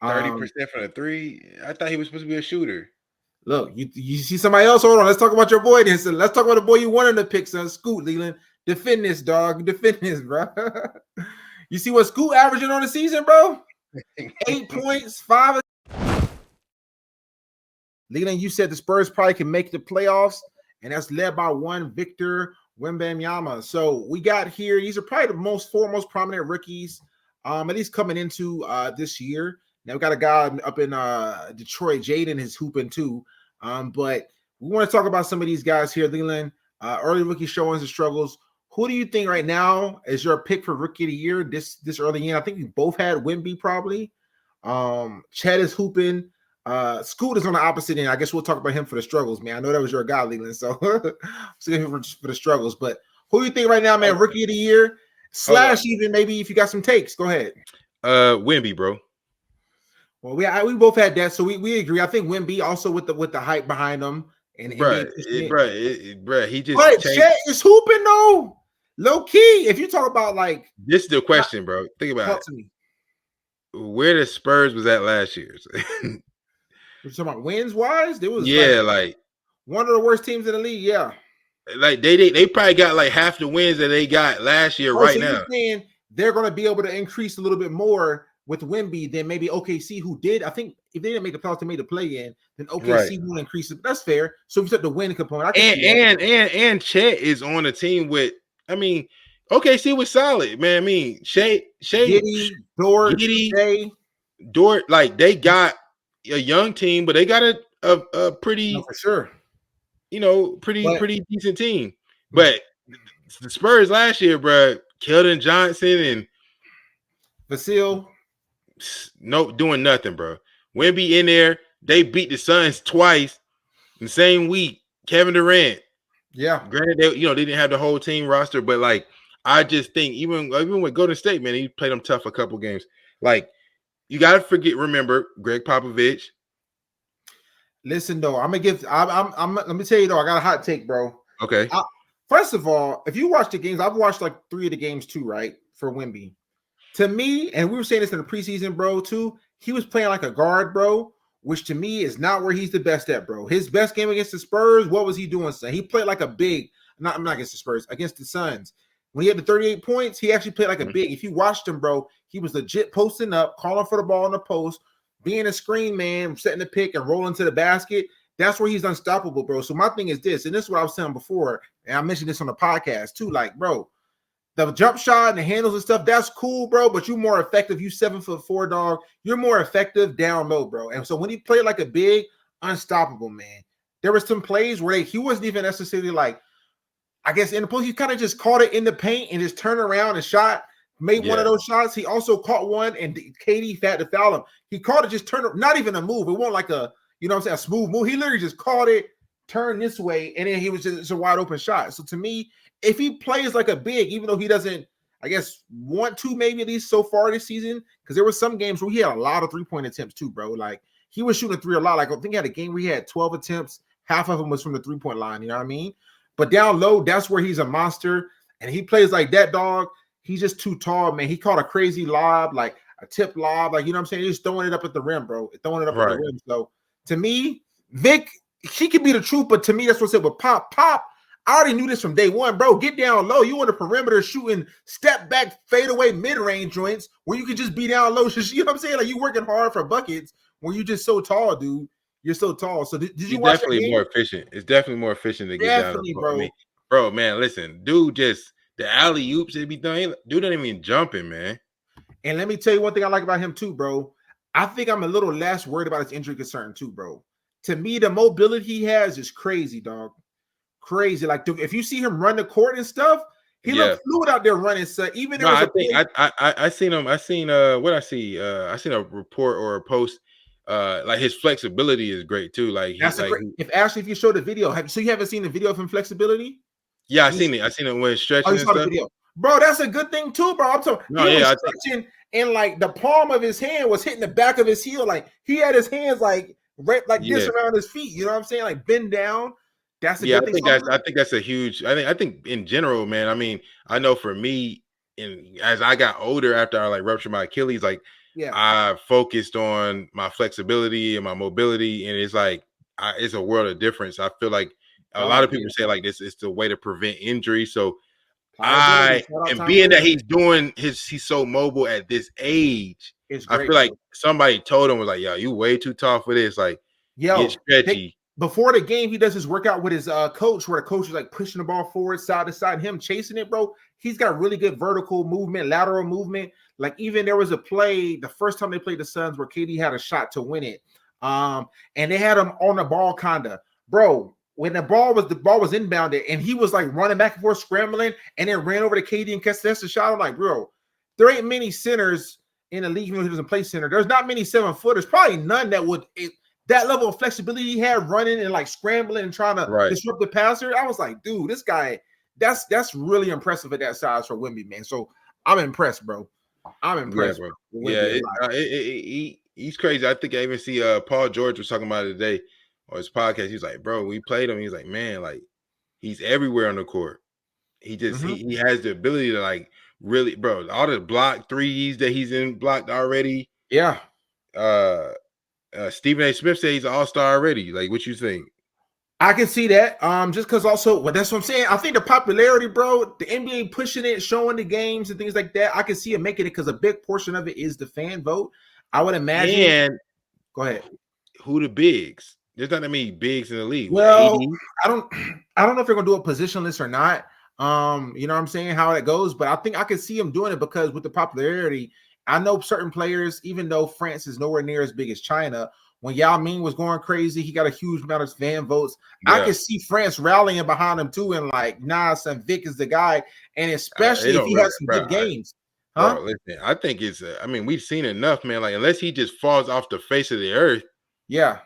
Um, 30% from the three. I thought he was supposed to be a shooter. Look, you see somebody else. Hold on. Let's talk about your boy then. So let's talk about the boy you wanted to pick, son. Scoot, Leland. Defend this, dog. Defend this, bro. You see what Scoot averaging on the season, bro? 8 points, 5. Leland, you said the Spurs probably can make the playoffs, and that's led by one Victor Wembanyama. So we got here. These are probably the four most prominent rookies, at least coming into this year. Now we got a guy up in Detroit. Jaden is hooping too. But we want to talk about some of these guys here, Leland. Early rookie showings and struggles. Who do you think right now is your pick for rookie of the year this early in? I think we both had Wemby probably. Chet is hooping. Scoot is on the opposite end. I guess we'll talk about him for the struggles, man. I know that was your guy, Leland. So for the struggles. But who do you think right now, man? Rookie of the year / even maybe if you got some takes, go ahead. Wemby, bro. Well, we both had that, so we agree. I think Wemby also with the hype behind him and bro, he just. But Chet is hooping though, low key. If you talk about like this is the question, bro. Think about it. To me. Where the Spurs was at last year. You're talking about wins wise? There was like one of the worst teams in the league. Yeah, like they probably got like half the wins that they got last year. Right now, saying they're going to be able to increase a little bit more with Wemby than maybe OKC, who did. I think if they didn't make the playoffs, they made the play in. Then OKC will increase it. That's fair. So if you took the win component, and Chet is on the team with. I mean, OKC was solid, man. I mean, Shea, Dort, like they got a young team, but they got a pretty for sure, pretty decent team. But the Spurs last year, bro, Keldon Johnson and Vasil, no doing nothing, bro. Wemby in there, they beat the Suns twice in the same week. Kevin Durant, granted they didn't have the whole team roster, but like I just think even with Golden State, man, he played them tough a couple games. Like you got to remember Greg Popovich. Listen, though, I'm let me tell you though, I got a hot take, bro. Okay. First of all, if you watch the games, I've watched like 3 of the games too, right? For Wemby. To me, and we were saying this in the preseason, bro, too, he was playing like a guard, bro, which to me is not where he's the best at, bro. His best game against the Spurs, what was he doing, son? He played like a big, not against the Spurs, against the Suns. When he had the 38 points, he actually played like a big. If you watched him, bro, he was legit posting up, calling for the ball in the post, being a screen man, setting the pick and rolling to the basket. That's where he's unstoppable, bro. So my thing is this, and this is what I was saying before, and I mentioned this on the podcast too, like, bro, the jump shot and the handles and stuff, that's cool, bro, but you're more effective. You 7'4", dog. You're more effective down low, bro. And so when he played like a big, unstoppable, man, there were some plays where he wasn't even necessarily like, I guess in the post, he kind of just caught it in the paint and just turned around and shot, made one of those shots. He also caught one, and KD had to foul him. He caught it, just turned, not even a move. It wasn't like a, a smooth move. He literally just caught it, turned this way, and then he was just a wide open shot. So to me, if he plays like a big, even though he doesn't, I guess, want to maybe at least so far this season, because there were some games where he had a lot of 3-point attempts too, bro. Like he was shooting 3 a lot. Like I think he had a game where he had 12 attempts. Half of them was from the 3-point line. You know what I mean? But down low, that's where he's a monster. And he plays like that, dog. He's just too tall, man. He caught a crazy lob, like a tip lob. Like, you know what I'm saying? He's just throwing it up at the rim, bro. Throwing it up at the rim. So to me, Vic, he could be the truth, but to me, that's what's it with Pop. I already knew this from day one, bro. Get down low. You on the perimeter shooting step back, fade away, mid-range joints where you can just be down low. You know what I'm saying? Like you working hard for buckets when you're just so tall, dude. You're so tall. So did you watch definitely that game? More efficient. It's definitely more efficient to get definitely, down. Bro. I mean, bro, man, listen, dude, just the alley oops they be doing. Dude don't even jumping, man. And let me tell you one thing I like about him too, bro. I think I'm a little less worried about his injury concern too, bro. To me, the mobility he has is crazy, dog. Crazy. Like if you see him run the court and stuff, he looks fluid out there running. So even I seen him. I seen I seen a report or a post. Like his flexibility is great too. Like if you show the video, you haven't seen the video of him flexibility? Yeah, I seen it when it's stretching. You saw the video, bro. That's a good thing too, bro. I'm talking. Stretching and like the palm of his hand was hitting the back of his heel. Like he had his hands like this around his feet. You know what I'm saying? Like bend down. That's a good thing. I think that's a huge. I think in general, man. I mean, I know for me, as I got older after I like ruptured my Achilles, like I focused on my flexibility and my mobility, and it's like it's a world of difference. I feel like a lot of people say like this is the way to prevent injury. So being that he's so mobile at this age, I feel like somebody told him was like, yo, you way too tall for this. Like, get stretchy. Before the game, he does his workout with his coach, where the coach is like pushing the ball forward, side to side, him chasing it, bro. He's got really good vertical movement, lateral movement. Like, even there was a play the first time they played the Suns where KD had a shot to win it. And they had him on the ball, kinda. Bro, when the ball was inbounded and he was like running back and forth, scrambling, and then ran over to KD and catch the shot. I'm like, bro, there ain't many centers in the league who doesn't play center. There's not many 7-footers, probably none that would that level of flexibility he had running and like scrambling and trying to disrupt the passer. I was like, dude, this guy, that's really impressive at that size for Wemby, man. So I'm impressed, bro. I'm impressed. He's crazy. I think I even see Paul George was talking about it today on his podcast. He's like, bro, we played him. He's like, man, like he's everywhere on the court. He just he has the ability to like really, bro, all the block threes that he's in blocked already. Yeah. Stephen A. Smith said he's an all-star already. Like, what you think? I can see that. Just because also, that's what I'm saying. I think the popularity, bro, the NBA pushing it, showing the games and things like that. I can see it making it because a big portion of it is the fan vote. I would imagine. And go ahead. Who the bigs? There's not that many bigs in the league. Well, I don't know if they're gonna do a positionless or not. You know what I'm saying, how it goes, but I think I can see him doing it because with the popularity, I know certain players, even though France is nowhere near as big as China, when Yao Ming was going crazy, he got a huge amount of fan votes. Yeah. I can see France rallying behind him too, and like, nah, son, Vic is the guy, and especially if he has some good games. Bro, listen, I think it's. I mean, we've seen enough, man. Like, unless he just falls off the face of the earth, yeah.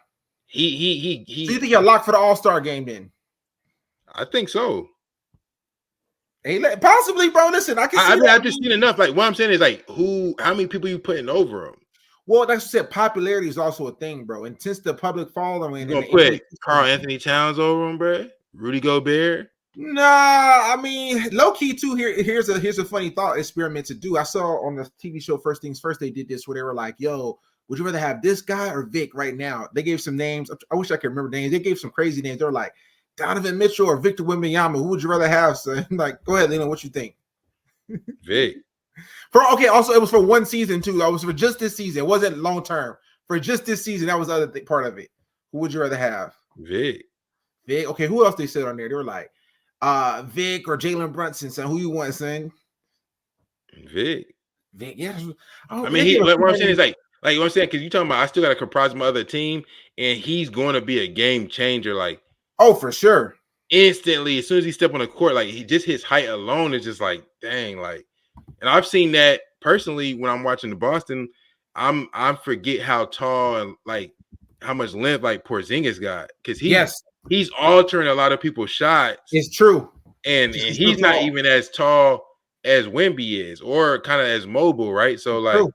He. So you think you're locked for the All-Star game then? I think so. Hey, possibly, bro. Listen, I can. I've just seen enough. Like, what I'm saying is, like, how many people you putting over him? Well, like I said, popularity is also a thing, bro. And since the public following, you gonna put Karl Anthony Towns over him, bro? Rudy Gobert? Nah, I mean, low key too. Here's a funny thought experiment to do. I saw on the TV show First Things First, they did this where they were like, "Yo, would you rather have this guy or Vic right now?" They gave some names. I wish I could remember names. They gave some crazy names. They were like, Donovan Mitchell or Victor Wembanyama. Who would you rather have, son? Like, go ahead, Lena. What you think? Vic. Also, it was for one season too. That was for just this season. It wasn't long term. For just this season, that was the other part of it. Who would you rather have? Vic. Okay, who else they said on there? They were like, Vic or Jalen Brunson, son. Who you want, son? Vic, yeah. I mean, what I'm saying is like what I'm saying, because you're talking about I still got to comprise my other team, and he's going to be a game changer. Like, oh, for sure. Instantly, as soon as he step on the court, like his height alone is just like, dang, like, and I've seen that personally when I'm watching the Boston. I forget how tall and like how much length like Porzingis got, because he's altering a lot of people's shots. It's true, and he's not even as tall as Wemby is, or kind of as mobile, right? So like,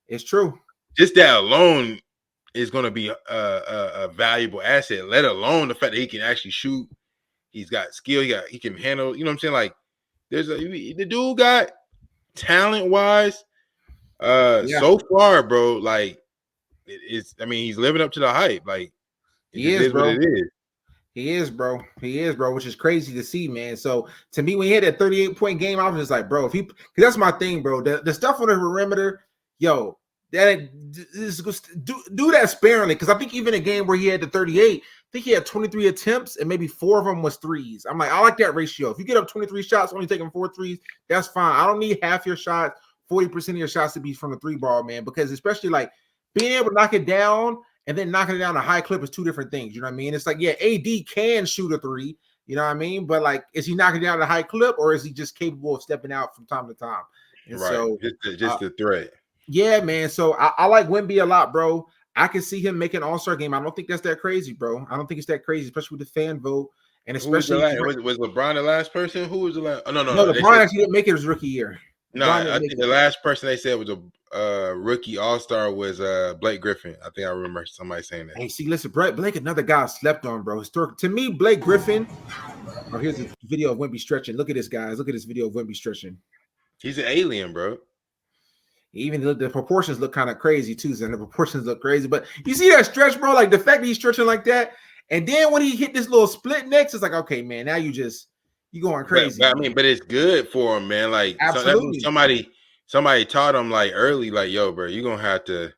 it's true. Just that alone is going to be a valuable asset. Let alone the fact that he can actually shoot. He's got skill. He can handle. You know what I'm saying? Like, the dude got talent wise. So far, bro. Like, it's. I mean, he's living up to the hype. Like, he is, bro. What it is. He is, bro. Which is crazy to see, man. So to me, when he had that 38-point game, I was just like, bro, because that's my thing, bro. The stuff on the perimeter, yo, do that sparingly. Because I think even a game where he had the 38, I think he had 23 attempts and maybe 4 of them was threes. I'm like, I like that ratio. If you get up 23 shots, only taking 4 threes, that's fine. I don't need half your shots, 40% of your shots to be from the 3-ball, man. Because especially like being able to knock it down and then knocking it down a high clip is 2 different things. You know what I mean? It's like, yeah, AD can shoot a 3. You know what I mean? But like, is he knocking down a high clip, or is he just capable of stepping out from time to time? And right. So just the threat. Yeah, man. So I like Wemby a lot, bro. I can see him making an All-Star game. I don't think that's that crazy, bro. I don't think it's that crazy, especially with the fan vote. And especially was LeBron the last person? Who was the last? Oh, no. LeBron actually didn't make it his rookie year. No, I think the last person they said was a rookie All-Star was Blake Griffin. I think I remember somebody saying that. Hey, see, listen, Blake, another guy slept on, bro. To me, Blake Griffin. Oh, here's a video of Wemby stretching. Look at this, guys. Look at this video of Wemby stretching. He's an alien, bro. Even the proportions look kind of crazy too. And the proportions look crazy. But you see that stretch, bro? Like the fact that he's stretching like that, and then when he hit this little split next, it's like, okay, man, now you going crazy. But I mean, but it's good for him, man. Like, that means somebody taught him like early, like, yo, bro, you're gonna have to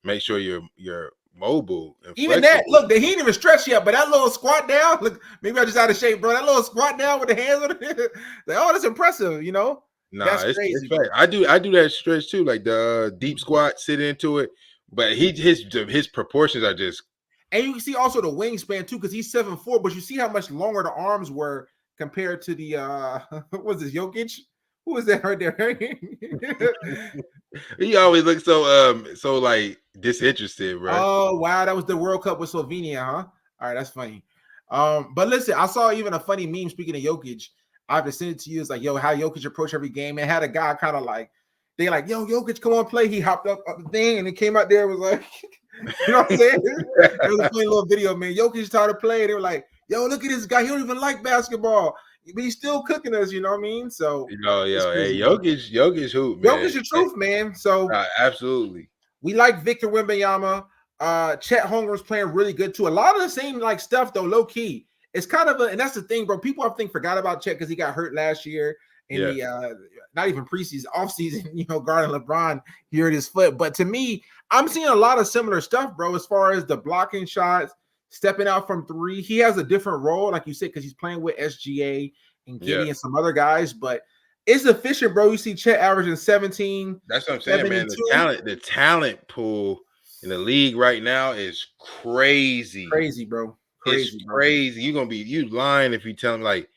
make sure you're mobile and even flexible. That. Look, he ain't even stretched yet, but that little squat down. Look, maybe I'm just out of shape, bro. That little squat down with the hands on it, like, oh, that's impressive, you know. Nah, that's crazy. I do that stretch too, like the deep squat, sit into it. But his proportions are just. And you can see also the wingspan too, because he's 7'4", but you see how much longer the arms were compared to the what was this, Jokic? Who was that right there? He always looks so like disinterested, bro. Oh wow, that was the World Cup with Slovenia, huh? All right, that's funny. But listen, I saw even a funny meme. Speaking of Jokic, I have to send it to you. It's like, yo, how Jokic approach every game, and had a guy kind of like, they like, yo, Jokic, come on, play. He hopped up the thing, and he came out there, was like, you know what I'm saying? It was a funny little video, man. Jokic started to play. They were like, yo, look at this guy. He don't even like basketball, but he's still cooking us. You know what I mean? So, hey, Jokic hoop, man. Jokic the truth, man. So, absolutely. We like Victor Wembanyama. Chet Holmgren's playing really good too. A lot of the same like stuff though, low key. It's kind of and that's the thing, bro. People I think forgot about Chet because he got hurt last year in the not even preseason, off season. You know, guarding LeBron, he hurt his foot. But to me, I'm seeing a lot of similar stuff, bro. As far as the blocking shots, stepping out from three, he has a different role, like you said, because he's playing with SGA and Giddy and some other guys, but. It's efficient, bro. You see Chet averaging 17. That's what I'm saying, 72. Man. The talent pool in the league right now is crazy. Crazy, bro. Crazy. You lying if you tell them like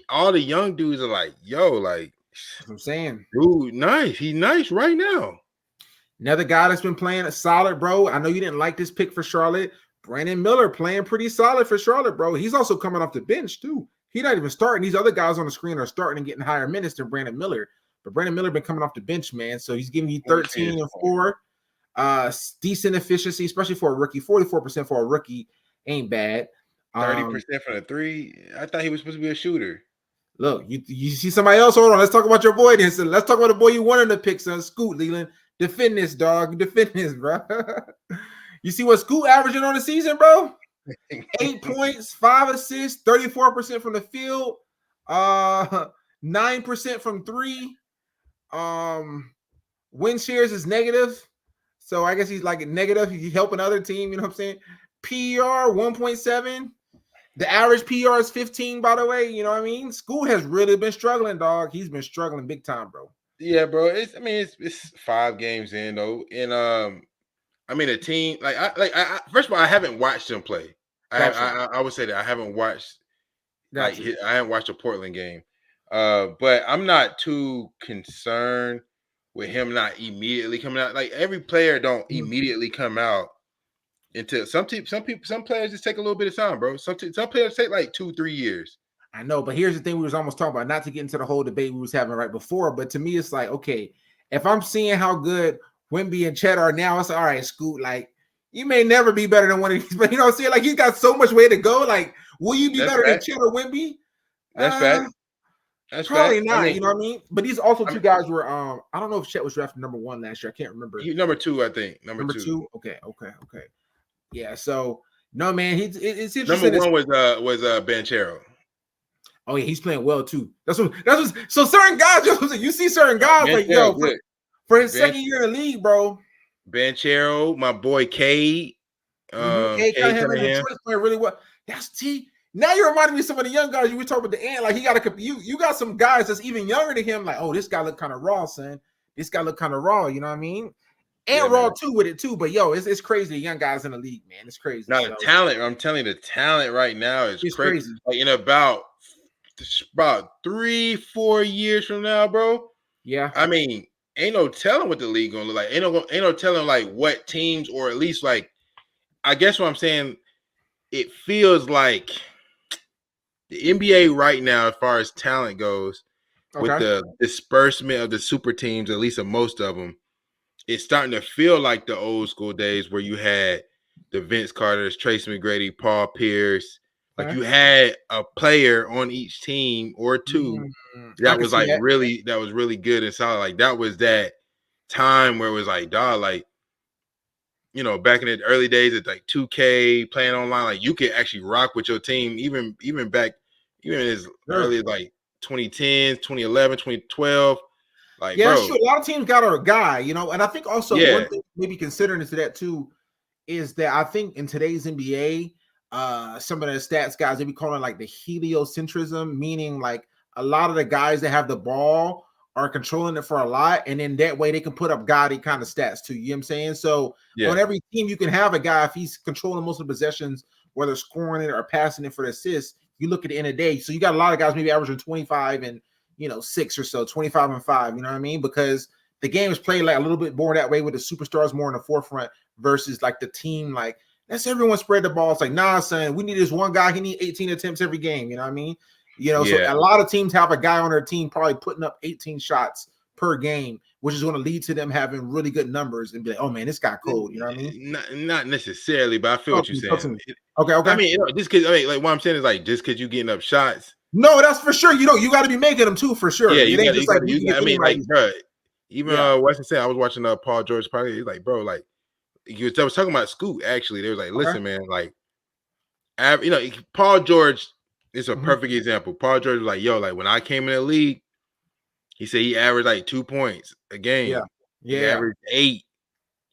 all the young dudes are like, yo, like that's what I'm saying. Dude, nice. He's nice right now. Another guy that's been playing a solid, bro. I know you didn't like this pick for Charlotte. Brandon Miller playing pretty solid for Charlotte, bro. He's also coming off the bench, too. He's not even starting. These other guys on the screen are starting and getting higher minutes than Brandon Miller. But Brandon Miller been coming off the bench, man. So he's giving you 13 and 4. Decent efficiency, especially for a rookie. 44% for a rookie ain't bad. 30% from the three. I thought he was supposed to be a shooter. Look, you see somebody else. Hold on. Let's talk about your boy then. So let's talk about the boy you wanted to pick, son. Scoot, Leland. Defend this, dog. Defend this, bro. You see what Scoot averaging on the season, bro? 8 points, 5 assists, 34% from the field, 9% from three. Win shares is negative. So I guess he's like negative. He's helping other team, you know what I'm saying? PER 1.7. The average PER is 15, by the way. You know what I mean? Scoot has really been struggling, dog. He's been struggling big time, bro. Yeah, bro. It's 5 games in though. And a team I first of all, I haven't watched him play. I would say that I haven't watched I haven't watched a Portland game. But I'm not too concerned with him not immediately coming out. Like every player don't immediately come out until some players just take a little bit of time, bro. Some players take like 2-3 years. I know, but here's the thing we was almost talking about, not to get into the whole debate we was having right before, but to me it's like, okay, if I'm seeing how good Wemby and Chet are now, it's like, all right, Scoot, like you may never be better than one of these, but you know what I'm saying? Like he's got so much way to go. Like, will you be better than Chet or Wemby? That's fact. That's probably not. You know what I mean? But these also two guys were. I don't know if Chet was drafted number 1 last year. I can't remember. He number 2, I think. Number two. Okay. Yeah. So no, man. It's interesting. Number 1 was Banchero. Oh yeah, he's playing well too. That's what. So certain guys, you see certain guys like yo for his second year in the league, bro. Banchero, my boy Cade. Cade playing really well. That's T. Now you're reminding me of some of the young guys you were talking about the end. Like he got you got some guys that's even younger than him. Like, oh, this guy look kind of raw, son. This guy look kind of raw. You know what I mean? And raw too with it too. But yo, it's crazy. The young guys in the league, man. It's crazy. Now the talent, I'm telling you, the talent right now is crazy. Like in about 3-4 years from now, bro. Yeah. I mean, ain't no telling what the league gonna look like. Ain't no telling like what teams, or at least like, I guess what I'm saying, it feels like the NBA right now, as far as talent goes, with the disbursement of the super teams, at least of most of them, it's starting to feel like the old school days where you had the Vince Carters, Tracy McGrady, Paul Pierce. Like you had a player on each team or two that was really good and solid. Like that was that time where it was like, dog, like, you know, back in the early days of like 2K playing online, like you could actually rock with your team, even back, even as early as like 2010, 2011, 2012. Like, yeah, bro, sure. A lot of teams got a guy, you know, and I think also one thing maybe considering into that too is that I think in today's NBA, some of the stats guys they be calling like the heliocentrism, meaning like a lot of the guys that have the ball are controlling it for a lot, and then that way they can put up gaudy kind of stats too. You know what I'm saying? So on every team, you can have a guy if he's controlling most of the possessions, whether scoring it or passing it for the assist. You look at the end of the day, so you got a lot of guys maybe averaging 25 and 6 or so, 25 and 5. You know what I mean? Because the game is played like a little bit more that way with the superstars more in the forefront versus like the team, like that's everyone spread the ball. It's like, nah, son, we need this one guy. He need 18 attempts every game. You know what I mean? So a lot of teams have a guy on their team probably putting up 18 shots per game, which is going to lead to them having really good numbers and be like, oh man, this guy cold. You know what I mean? Not necessarily, but I feel what you're saying. Okay. I mean, just because like what I'm saying is like just because you getting up shots. No, that's for sure. You got to be making them too, for sure. Yeah, it ain't just like we can get anybody. Like, bro, even Weston said, I was watching Paul George probably. He's like, bro, like I was talking about Scoot actually. They was like, listen, man, like, Paul George is a perfect example. Paul George was like, yo, like when I came in the league, he said he averaged like 2 points a game. He averaged 8.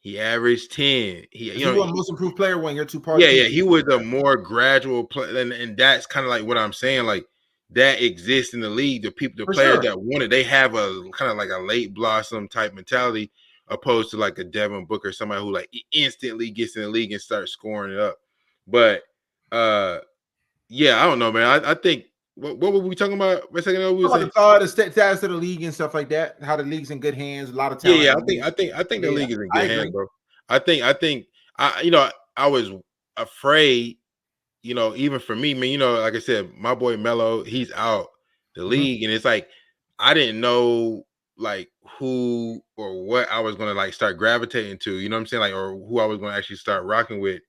He averaged 10. He was most improved player when you're too part. He was a more gradual player, and that's kind of like what I'm saying. Like that exists in the league. The players that want it, they have a kind of like a late blossom type mentality, opposed to like a Devin Booker, somebody who like instantly gets in the league and starts scoring it up. But I don't know, man. I think what were we talking about a second ago? We were saying the status of the league and stuff like that. How the league's in good hands, a lot of talent. I think the league is in good hands, bro. I think I was afraid, even for me, man, like I said, my boy Melo, he's out the league, and it's like I didn't know like who or what I was gonna like start gravitating to, you know what I'm saying? Like, or who I was gonna actually start rocking with.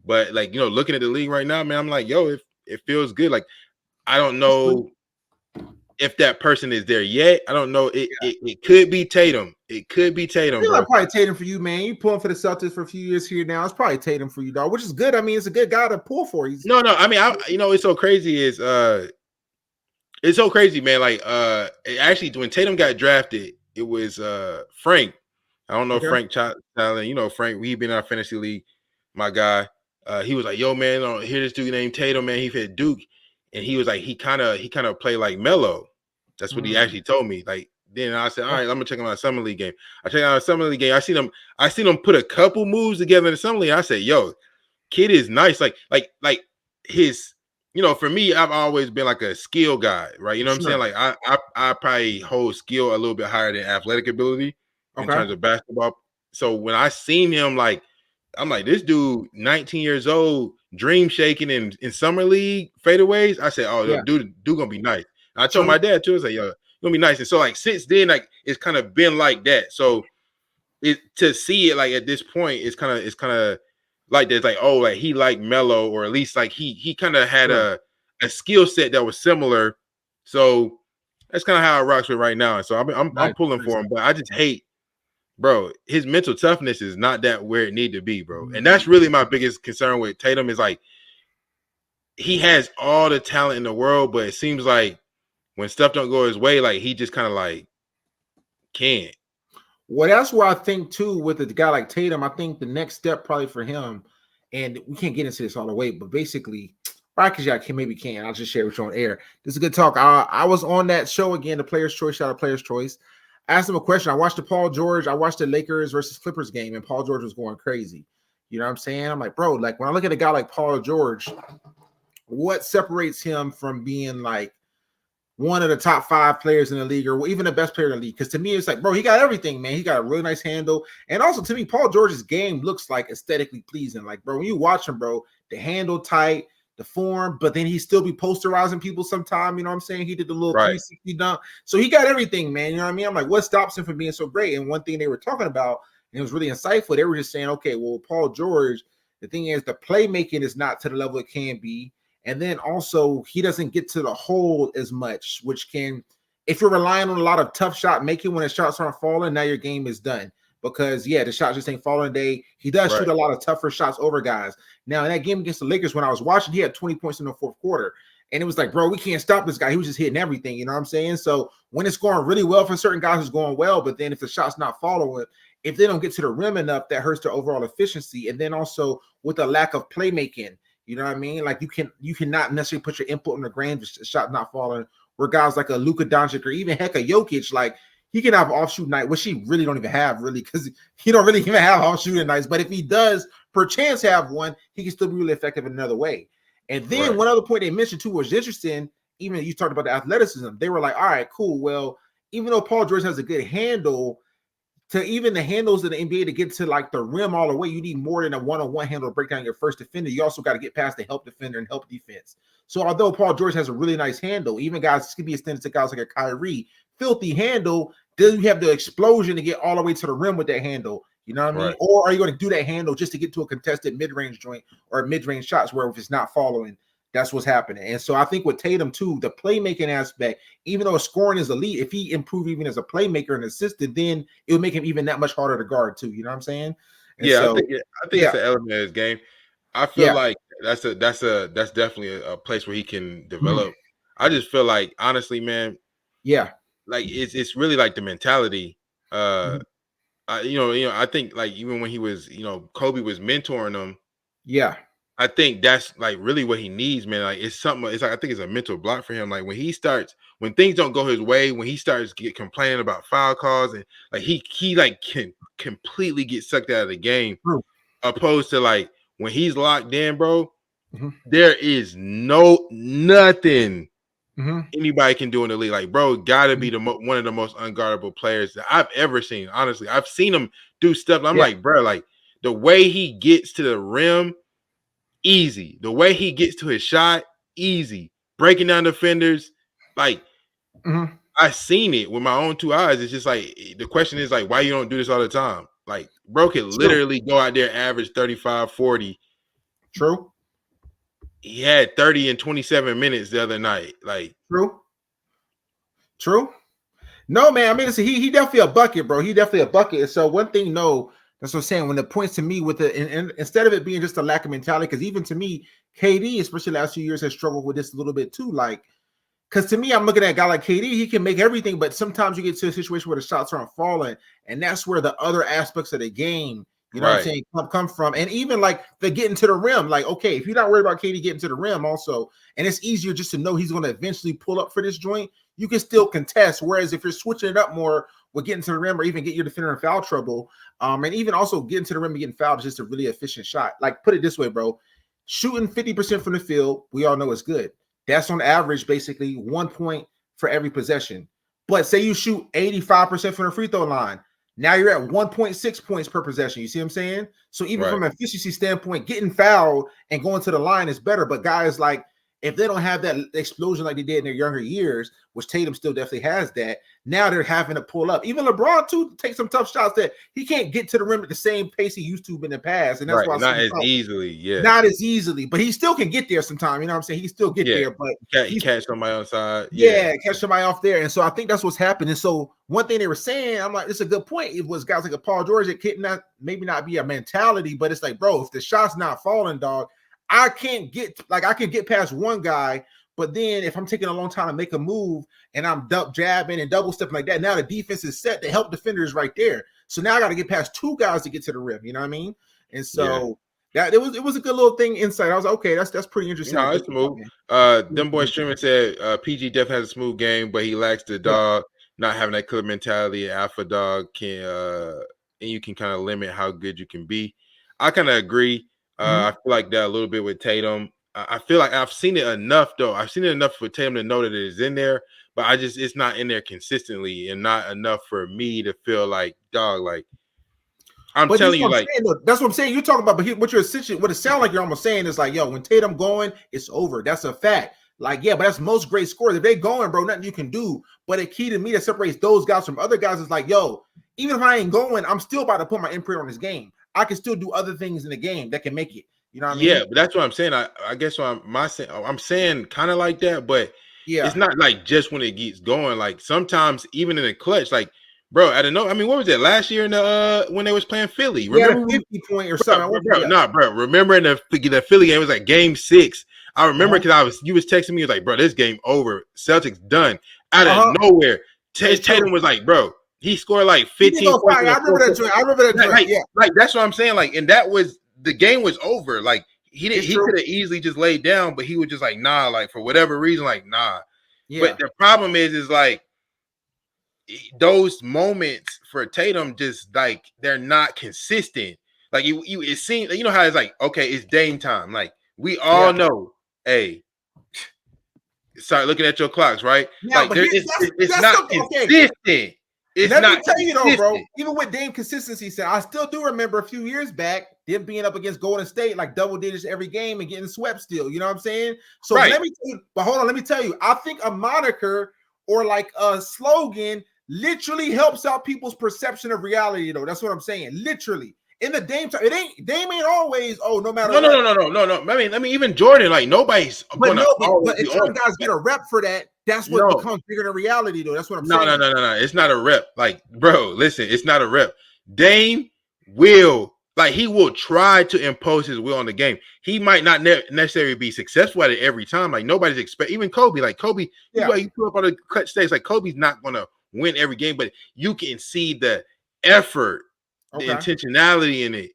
But like, looking at the league right now, man, I'm like, yo, it feels good. Like, I don't know if that person is there yet. I don't know. It could be Tatum. It could be Tatum, bro. Like probably Tatum for you, man. You pulling for the Celtics for a few years here now. It's probably Tatum for you, dog, which is good. I mean, it's a good guy to pull for. No. I mean, it's so crazy is it's so crazy, man. Like actually when Tatum got drafted, it was Frank. I don't know Frank Challen. Frank, we've been in our fantasy league, my guy. He was like, yo, man, hear this dude named Tatum, man. He fit Duke. And he was like, he kind of played like Melo. That's what he actually told me. Like, then I said, all right, I'm gonna check him out a summer league game. I checked out a summer league game. I seen him put a couple moves together in the summer league. I said, yo, kid is nice. Like his, for me, I've always been like a skill guy, right? You know what I'm saying? Like I probably hold skill a little bit higher than athletic ability in terms of basketball. So when I seen him, like, I'm like, this dude, 19 years old, dream shaking in summer league fadeaways. I said, oh, dude gonna be nice. And I told my dad too. I said, yo, gonna be nice. And so like since then, like it's kind of been like that. So to see it like at this point, it's kind of like there's like, oh, like he liked Melo, or at least like he kind of had a skill set that was similar. So that's kind of how I rocks with right now. And so I'm pulling for him, but I just hate, bro, his mental toughness is not that where it need to be, bro. And that's really my biggest concern with Tatum is like he has all the talent in the world, but it seems like when stuff don't go his way, like he just kind of like can't. Well, that's where I think too with a guy like Tatum, I think the next step probably for him, and we can't get into this all the way, but basically, right? Because y'all maybe can. I'll just share with you on air. This is a good talk. I was on that show again, the Player's Choice, shout out Player's Choice. I asked him a question. I watched the Lakers versus Clippers game, and Paul George was going crazy. You know what I'm saying? I'm like, bro, like when I look at a guy like Paul George, what separates him from being like one of the top 5 players in the league, or even the best player in the league? Because to me, it's like, bro, he got everything, man. He got a really nice handle. And also to me, Paul George's game looks like aesthetically pleasing. Like, bro, when you watch him, bro, the handle tight, the form, but then he still be posterizing people sometime. You know what I'm saying? He did the little 360 dunk. So he got everything, man. You know what I mean? I'm like, what stops him from being so great? And one thing they were talking about, and it was really insightful, they were just saying, okay, well, Paul George, the thing is the playmaking is not to the level it can be. And then also he doesn't get to the hole as much, which can if you're relying on a lot of tough shot making when the shots aren't falling, now your game is done. Because the shots just ain't falling today. He does shoot a lot of tougher shots over guys. Now in that game against the Lakers, when I was watching, he had 20 points in the fourth quarter. And it was like, bro, we can't stop this guy. He was just hitting everything. You know what I'm saying? So when it's going really well for certain guys, it's going well. But then if the shot's not following, if they don't get to the rim enough, that hurts their overall efficiency. And then also with the lack of playmaking, you know what I mean? Like you cannot necessarily put your input on the ground if the shot not falling. Where guys like a Luka Doncic or even heck a Jokic, like he can have offshoot night, which he really don't even have really, because he don't really even have offshooting nights. But if he does per chance have one, he can still be really effective in another way. And then one other point they mentioned too was interesting. Even you talked about the athleticism. They were like, all right, cool. Well, even though Paul George has a good handle, to even the handles of the NBA to get to like the rim all the way, you need more than a one-on-one handle to break down your first defender. You also got to get past the help defender and help defense. So although Paul George has a really nice handle, even guys can be extended to guys like a Kyrie, filthy handle, then you have the explosion to get all the way to the rim with that handle. You know what I mean? Or are you going to do that handle just to get to a contested mid-range joint or mid-range shots where if it's not following, that's what's happening. And so I think with Tatum too, the playmaking aspect, even though scoring is elite, if he improved even as a playmaker and assistant, then it would make him even that much harder to guard too. You know what I'm saying? And I think it's an element of his game. I feel like that's definitely a place where he can develop. I just feel like honestly, man, like it's really like the mentality. I think like even when he was, Kobe was mentoring him. I think that's like really what he needs, man. Like it's something. It's like I think it's a mental block for him. Like when things don't go his way, when he starts complaining about foul calls, and like he like can completely get sucked out of the game. Opposed to like when he's locked in, bro, there is nothing anybody can do in the league. Like, bro, gotta be one of the most unguardable players that I've ever seen. Honestly, I've seen him do stuff. I'm like, bro, like the way he gets to the rim, easy. The way he gets to his shot, easy. Breaking down defenders, like I've seen it with my own two eyes. It's just like the question is like, why you don't do this all the time? Like, bro could literally go out there, average 35, 40. True. He had 30 and 27 minutes the other night. Like, True. No, man. I mean, he definitely a bucket, bro. He definitely a bucket. So one thing, that's what I'm saying. When it points to me with and instead of it being just a lack of mentality, because even to me, KD, especially the last few years, has struggled with this a little bit too. Like, because to me, I'm looking at a guy like KD, he can make everything, but sometimes you get to a situation where the shots aren't falling, and that's where the other aspects of the game, you know what I'm saying, come from. And even like the getting to the rim, like, okay, if you're not worried about KD getting to the rim also, and it's easier just to know he's going to eventually pull up for this joint, you can still contest. Whereas if you're switching it up more with getting to the rim or even get your defender in foul trouble, and even also getting to the rim and getting fouled is just a really efficient shot. Like, put it this way, bro, shooting 50% from the field, we all know is good. That's on average, basically 1 point for every possession. But say you shoot 85% from the free throw line. Now you're at 1.6 points per possession. You see what I'm saying? So even from an efficiency standpoint, getting fouled and going to the line is better. But guys, like, if they don't have that explosion like they did in their younger years, which Tatum still definitely has that, now they're having to pull up. Even LeBron, too, takes some tough shots that he can't get to the rim at the same pace he used to in the past. And that's why not as easily, not as easily, but he still can get there sometime. You know what I'm saying? He can still get there, but he catch somebody on side. Catch somebody off there. And so I think that's what's happening. So one thing they were saying, I'm like, it's a good point. It was guys like a Paul George that could maybe not be a mentality, but it's like, bro, if the shot's not falling, dog, I can get past one guy, but then if I'm taking a long time to make a move and I'm jabbing and double stepping like that, now the defense is set. The help defender is right there. So now I got to get past two guys to get to the rim. You know what I mean? And so that it was a good little thing inside. I was like, okay, that's pretty interesting. No, it's smooth. Them boys streaming said PG definitely has a smooth game, but he lacks the dog, not having that killer mentality. Alpha dog can and you can kind of limit how good you can be. I kind of agree. I feel like that a little bit with Tatum. I feel like I've seen it enough, though. I've seen it enough for Tatum to know that it is in there, but it's not in there consistently and not enough for me to feel like, dog, like, I'm telling you, like, that's what I'm saying. You're talking about, but what it sounds like you're almost saying is like, yo, when Tatum going, it's over. That's a fact. Like, yeah, but that's most great scorers. If they going, bro, nothing you can do. But a key to me that separates those guys from other guys is like, yo, even if I ain't going, I'm still about to put my imprint on this game. I can still do other things in the game that can make it. You know what I mean? Yeah, but that's what I'm saying. I guess what I'm saying kind of like that, but It's not like just when it gets going. Like sometimes even in the clutch, like bro, I don't know. I mean, what was it last year in the when they was playing Philly? Remember 50 point or something. Bro. Remember in the Philly game, it was like game 6. I remember because you was texting me, you was like, bro, this game over. Celtics done. Out of nowhere. Tatum was like, bro, he scored like 15 points. I remember that joint. Like that's what I'm saying. Like, and that was the game was over. Like he could have easily just laid down, but he was just like, nah, like for whatever reason, like, nah. Yeah. But the problem is like those moments for Tatum just like they're not consistent. Like it seems, you know how it's like, okay, it's Dame time. Like we all know, hey, start looking at your clocks, right? Yeah, like it's not consistent. Okay. It's Let not me tell you though, bro. Even with Dame consistency, I still do remember a few years back them being up against Golden State like double digits every game and getting swept still. You know what I'm saying? So let me tell you, but hold on, let me tell you. I think a moniker or like a slogan literally helps out people's perception of reality, though. That's what I'm saying. Literally. In the Dame time, Dame ain't always, no matter what. No. I mean, even Jordan, like nobody's but if some guys get a rep for that, that's what becomes bigger than reality, though. That's what I'm saying. No. It's not a rep. Like, bro, listen, it's not a rep. Dame will, like, he will try to impose his will on the game. He might not necessarily be successful at it every time. Like, nobody's expect. Even Kobe, like Kobe, you put up on the clutch stage. Like, Kobe's not gonna win every game, but you can see the effort, the intentionality in it.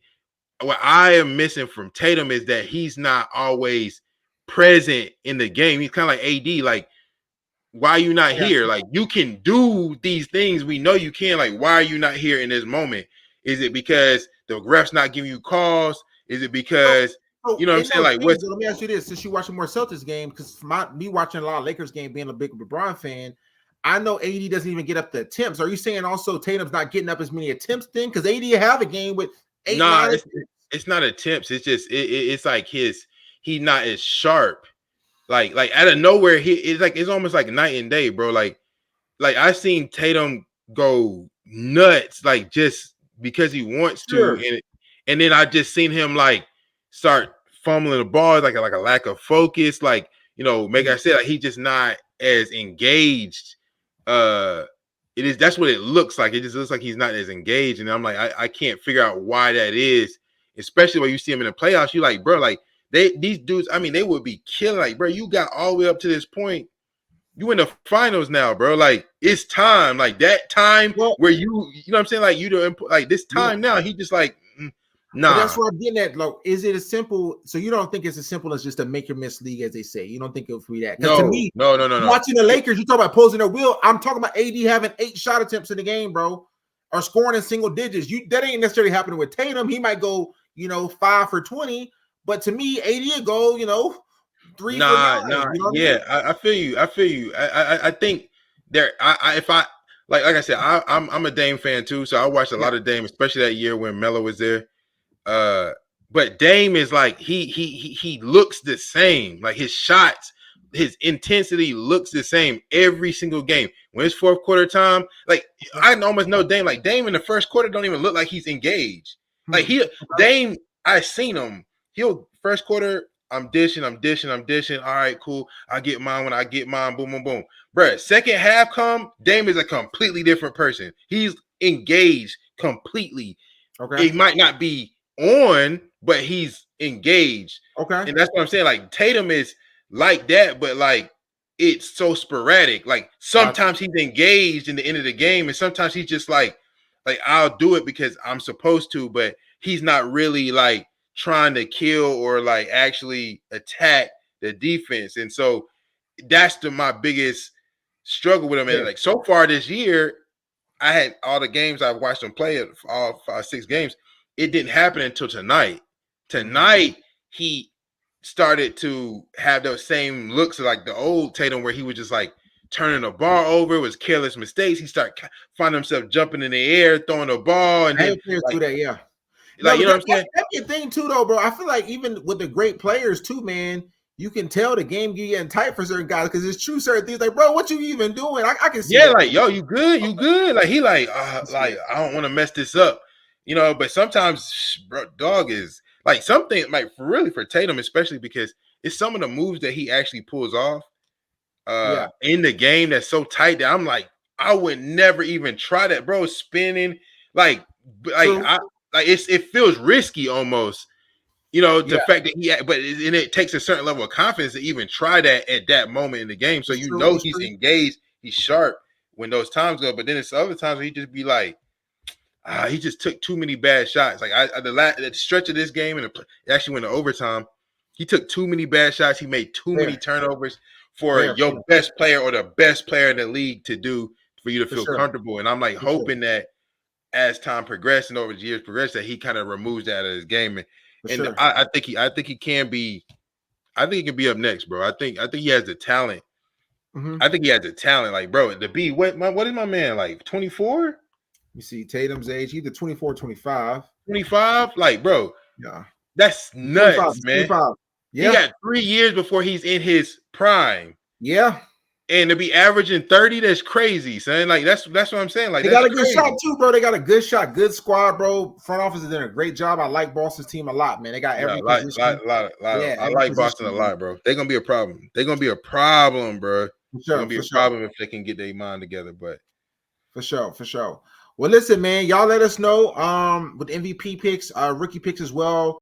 What I am missing from Tatum is that he's not always present in the game. He's kind of like AD. Like, why are you not here? Like, you can do these things. We know you can. Like, why are you not here in this moment? Is it because the refs not giving you calls? Is it because you know what I'm saying? Like, what? Let me ask you this: since you're watching more Celtics game, because me watching a lot of Lakers game, being a big LeBron fan, I know AD doesn't even get up the attempts. Are you saying also Tatum's not getting up as many attempts then? Because AD have a game with 8, 9. It's not attempts. It's just it's like he's not as sharp. Like out of nowhere, it's almost like night and day, bro. Like I seen Tatum go nuts, like just because he wants to, and then I just seen him like start fumbling the ball, like a lack of focus, like I said, like, he's just not as engaged. That's what it looks like. It just looks like he's not as engaged, and I'm like, I can't figure out why that is. Especially when you see him in the playoffs, you like, bro, like these dudes. I mean, they would be killing. Like, bro, you got all the way up to this point. You in the finals now, bro. Like, it's time. Like that time where you know what I'm saying. Like like this time now. He just like, nah. But that's what I'm getting at. Like, is it as simple? So you don't think it's as simple as just a make or miss league, as they say? You don't think it'll be that? No, to me, no. Watching the Lakers, you talk about posing their will. I'm talking about AD having 8 shot attempts in the game, bro, or scoring in single digits. That ain't necessarily happening with Tatum. He might go, 5 for 20, but to me, AD will go, 3 for 9. I feel you. I think there. If I like I said, I'm a Dame fan too, so I watched a lot of Dame, especially that year when Melo was there. But Dame is like he looks the same. Like his shots, his intensity looks the same every single game. When it's fourth quarter time, like I almost know Dame. Like Dame in the first quarter don't even look like he's engaged. Like Dame, I seen him. He'll first quarter, I'm dishing. All right, cool. I get mine when I get mine. Boom, boom, boom. Bruh, second half come, Dame is a completely different person. He's engaged completely. Okay. It might not be on, but he's engaged. Okay. And that's what I'm saying. Like Tatum is like that, but like it's so sporadic. Like sometimes he's engaged in the end of the game, and sometimes he's just like I'll do it because I'm supposed to, but he's not really like trying to kill or like actually attack the defense. And so that's my biggest struggle with him. And like so far this year, I had all the games I've watched him play, all 5-6 games. It didn't happen until tonight. Tonight, he started to have those same looks like the old Tatum, where he was just like turning the ball over. It was careless mistakes. He started finding himself jumping in the air, throwing the ball, and then do that. Yeah, like you know what I'm saying. That's the thing too, though, bro. I feel like even with the great players too, man, you can tell the game getting tight for certain guys because it's true certain things. Like, bro, what you even doing? I can see. Yeah, that. Like, yo, you good? Like he like I don't want to mess this up, But sometimes, bro, dog is like something like really for Tatum, especially because it's some of the moves that he actually pulls off. in the game that's so tight that I'm like, I would never even try that, bro. Spinning like it feels risky almost. The fact that it takes a certain level of confidence to even try that at that moment in the game. So he's engaged, he's sharp when those times go. But then it's other times where he just be like, he just took too many bad shots. Like the stretch of this game, and it actually went to overtime. He took too many bad shots. He made too many turnovers for your best player or the best player in the league to do for you to feel comfortable. And I'm like hoping that as time progressed and over the years progressed, that he kind of removes that out of his game. And I think he can be. I think he can be up next, bro. I think he has the talent. Mm-hmm. I think he has the talent, like, bro. To be what is my man like? 24? You see Tatum's age, either 24, 25. 25? Like, bro. Yeah. That's nuts, 25, man. 25. Yeah. He got 3 years before he's in his prime. Yeah. And to be averaging 30, that's crazy, son. Like, that's what I'm saying. Like, they got a good shot too, bro. They got a good shot, good squad, bro. Front office is doing a great job. I like Boston's team a lot, man. They got every position. I like Boston a lot, bro. They're gonna be a problem. They're gonna be a problem, bro. They're gonna be a problem if they can get their mind together. But for sure. Well, listen, man. Y'all let us know with MVP picks, rookie picks as well.